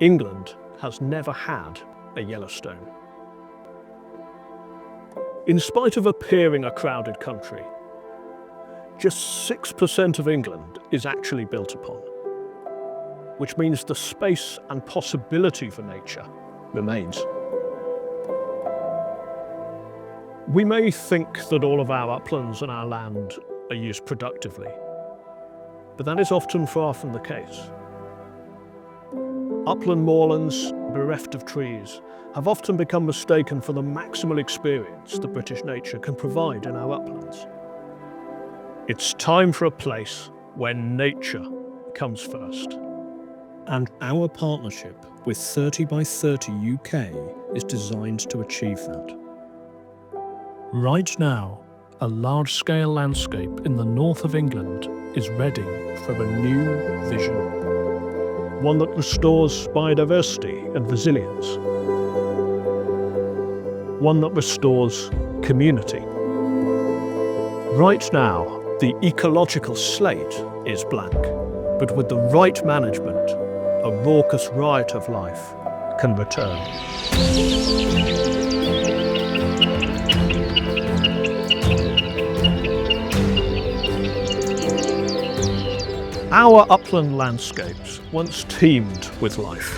England has never had a Yellowstone. In spite of appearing a crowded country, just 6% of England is actually built upon, which means the space and possibility for nature remains. We may think that all of our uplands and our land are used productively, but that is often far from the case. Upland moorlands, bereft of trees, have often become mistaken for the maximal experience that British nature can provide in our uplands. It's time for a place where nature comes first. And our partnership with 30 by 30 UK is designed to achieve that. Right now, a large-scale landscape in the north of England is ready for a new vision. One that restores biodiversity and resilience. One that restores community. Right now, the ecological slate is blank, but with the right management, a raucous riot of life can return. Our upland landscapes once teemed with life.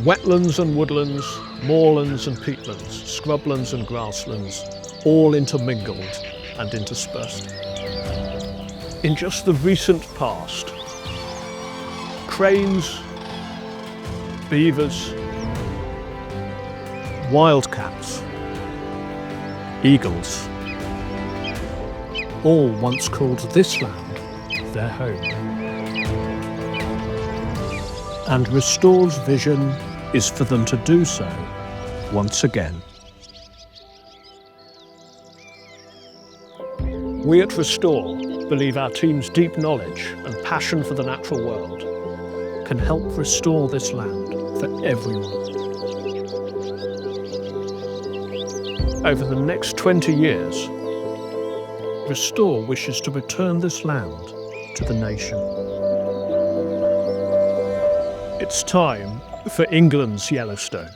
Wetlands and woodlands, moorlands and peatlands, scrublands and grasslands, all intermingled and interspersed. In just the recent past, cranes, beavers, wildcats, eagles, all once called this land their home. And Restore's vision is for them to do so once again. We at Restore believe our team's deep knowledge and passion for the natural world can help restore this land for everyone. Over the next 20 years, Restore wishes to return this land to the nation. It's time for England's Yellowstone.